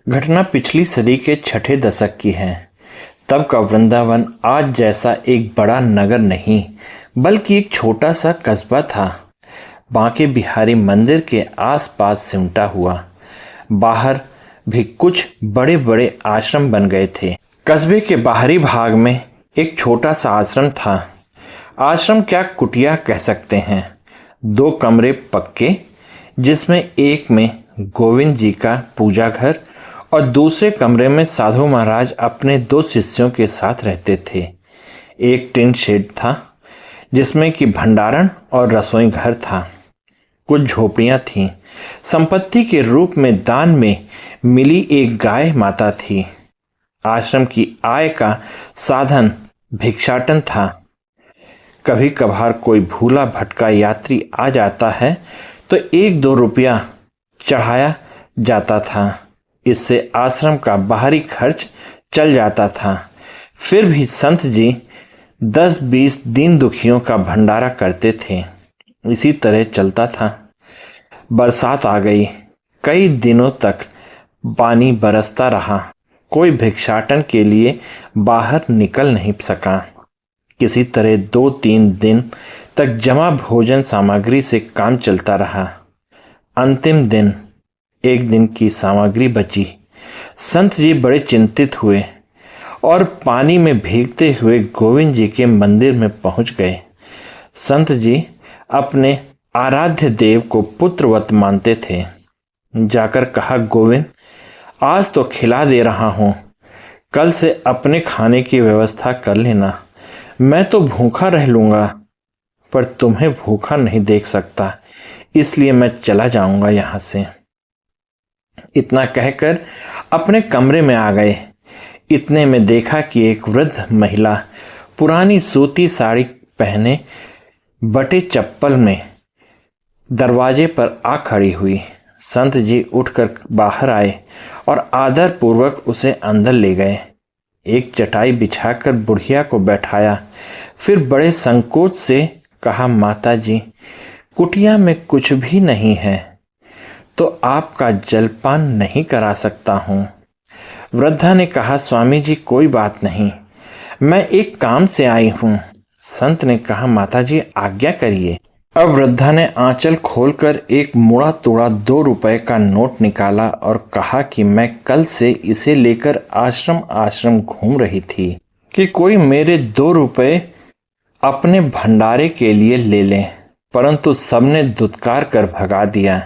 घटना पिछली सदी के छठे दशक की है। तब का वृंदावन आज जैसा एक बड़ा नगर नहीं, बल्कि एक छोटा सा कस्बा था। बांके बिहारी मंदिर के आसपास सिमटा हुआ। बाहर भी कुछ बड़े बड़े आश्रम बन गए थे। कस्बे के बाहरी भाग में एक छोटा सा आश्रम था। आश्रम क्या, कुटिया कह सकते हैं। 2 कमरे पक्के, जिसमें एक में गोविंद जी का पूजा घर और दूसरे कमरे में साधु महाराज अपने 2 शिष्यों के साथ रहते थे। एक टिन शेड था जिसमें कि भंडारण और रसोई घर था। कुछ झोपड़ियां थीं। संपत्ति के रूप में दान में मिली एक गाय माता थी। आश्रम की आय का साधन भिक्षाटन था। कभी कभार कोई भूला भटका यात्री आ जाता है तो 1-2 रुपया चढ़ाया जाता था। इससे आश्रम का बाहरी खर्च चल जाता था। फिर भी संत जी 10-20 दीन दुखियों का भंडारा करते थे। इसी तरह चलता था। बरसात आ गई। कई दिनों तक पानी बरसता रहा। कोई भिक्षाटन के लिए बाहर निकल नहीं सका। किसी तरह 2-3 दिन तक जमा भोजन सामग्री से काम चलता रहा। अंतिम दिन एक दिन की सामग्री बची। संत जी बड़े चिंतित हुए और पानी में भीगते हुए गोविंद जी के मंदिर में पहुंच गए। संत जी अपने आराध्य देव को पुत्रवत मानते थे। जाकर कहा, गोविंद, आज तो खिला दे रहा हूं, कल से अपने खाने की व्यवस्था कर लेना। मैं तो भूखा रह लूंगा, पर तुम्हें भूखा नहीं देख सकता, इसलिए मैं चला जाऊंगा यहां से। इतना कहकर अपने कमरे में आ गए। इतने में देखा कि एक वृद्ध महिला पुरानी सूती साड़ी पहने बटे चप्पल में दरवाजे पर आ खड़ी हुई। संत जी उठकर बाहर आए और आदर पूर्वक उसे अंदर ले गए। एक चटाई बिछाकर बुढ़िया को बैठाया। फिर बड़े संकोच से कहा, माता जी, कुटिया में कुछ भी नहीं है तो आपका जलपान नहीं करा सकता हूँ। वृद्धा ने कहा, स्वामी जी, कोई बात नहीं, मैं एक काम से आई हूँ। संत ने कहा, माता जी, आज्ञा करिए। अब वृद्धा ने आंचल खोलकर एक मुड़ा तोड़ा 2 रुपए का नोट निकाला और कहा कि मैं कल से इसे लेकर आश्रम आश्रम घूम रही थी कि कोई मेरे 2 रुपए अपने भंडारे के लिए ले लें, परंतु सबने दुत्कार कर भगा दिया।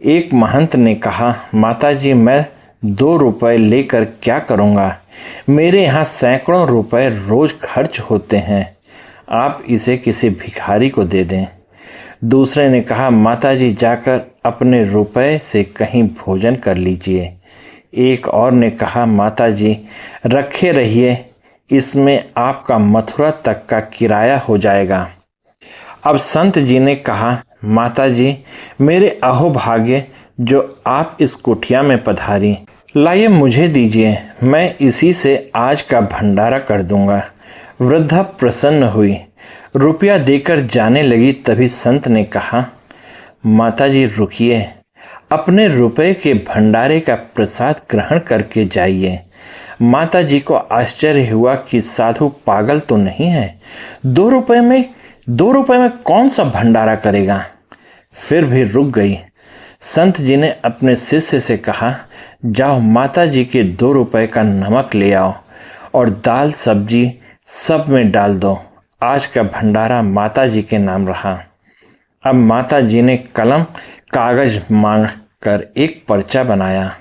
एक महंत ने कहा, माता जी, मैं 2 रुपए लेकर क्या करूँगा? मेरे यहाँ सैकड़ों रुपए रोज खर्च होते हैं, आप इसे किसी भिखारी को दे दें। दूसरे ने कहा, माता जी, जाकर अपने रुपए से कहीं भोजन कर लीजिए। एक और ने कहा, माता जी, रखे रहिए, इसमें आपका मथुरा तक का किराया हो जाएगा। अब संत जी ने कहा, माता जी, मेरे अहोभाग्य जो आप इस कुटिया में पधारी, लाइए मुझे दीजिए, मैं इसी से आज का भंडारा कर दूंगा। वृद्धा प्रसन्न हुई, रुपया देकर जाने लगी। तभी संत ने कहा, माता जी, रुकिए, अपने रुपए के भंडारे का प्रसाद ग्रहण करके जाइए। माता जी को आश्चर्य हुआ कि साधु पागल तो नहीं है, 2 रुपए में कौन सा भंडारा करेगा। फिर भी रुक गई। संत जी ने अपने शिष्य से कहा, जाओ माता जी के 2 रुपए का नमक ले आओ और दाल सब्जी सब में डाल दो। आज का भंडारा माता जी के नाम रहा। अब माता जी ने कलम कागज मांग कर एक पर्चा बनाया।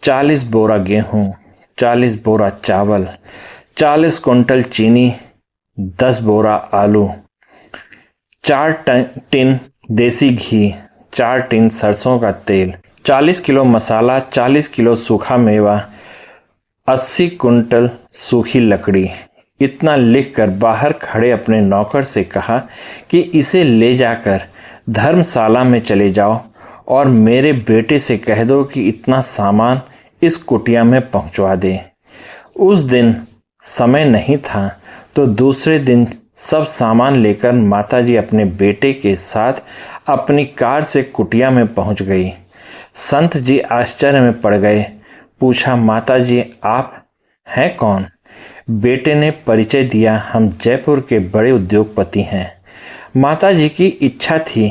40 बोरा गेहूं, 40 बोरा चावल, 40 कुंटल चीनी, 10 बोरा आलू, 4 टिन देसी घी, 4 टिन सरसों का तेल, 40 किलो मसाला, 40 किलो सूखा मेवा, 80 कुंटल सूखी लकड़ी। इतना लिखकर बाहर खड़े अपने नौकर से कहा कि इसे ले जाकर धर्मशाला में चले जाओ और मेरे बेटे से कह दो कि इतना सामान इस कुटिया में पहुंचवा दे। उस दिन समय नहीं था तो दूसरे दिन सब सामान लेकर माताजी अपने बेटे के साथ अपनी कार से कुटिया में पहुंच गई। संत जी आश्चर्य में पड़ गए। पूछा, माता जी आप हैं कौन? बेटे ने परिचय दिया, हम जयपुर के बड़े उद्योगपति हैं। माता जी की इच्छा थी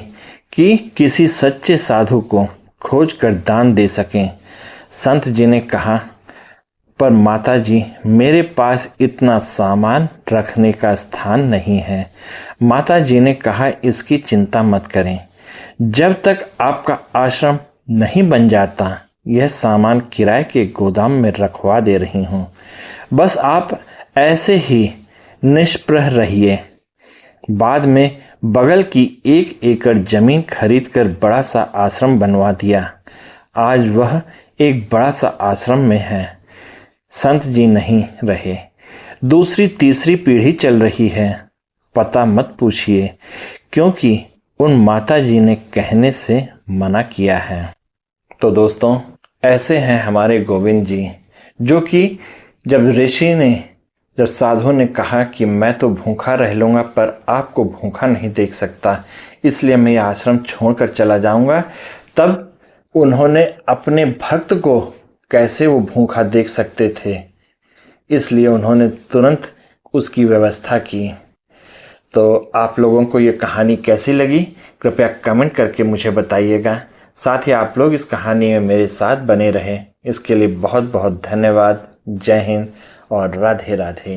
कि किसी सच्चे साधु को खोज कर दान दे सकें। संत जी ने कहा, पर माता जी मेरे पास इतना सामान रखने का स्थान नहीं है। माता जी ने कहा, इसकी चिंता मत करें, जब तक आपका आश्रम नहीं बन जाता यह सामान किराए के गोदाम में रखवा दे रही हूँ। बस आप ऐसे ही निष्प्रह रहिए। बाद में बगल की 1 एकड़ जमीन खरीदकर बड़ा सा आश्रम बनवा दिया। आज वह एक बड़ा सा आश्रम में है। संत जी नहीं रहे, दूसरी तीसरी पीढ़ी चल रही है। पता मत पूछिए, क्योंकि उन माता जी ने कहने से मना किया है। तो दोस्तों, ऐसे हैं हमारे गोविंद जी, जो कि जब साधु ने कहा कि मैं तो भूखा रह लूँगा पर आपको भूखा नहीं देख सकता, इसलिए मैं यह आश्रम छोड़कर चला जाऊँगा, तब उन्होंने अपने भक्त को कैसे वो भूखा देख सकते थे, इसलिए उन्होंने तुरंत उसकी व्यवस्था की। तो आप लोगों को ये कहानी कैसी लगी कृपया कमेंट करके मुझे बताइएगा। साथ ही आप लोग इस कहानी में मेरे साथ बने रहें, इसके लिए बहुत बहुत धन्यवाद। जय हिंद और राधे राधे।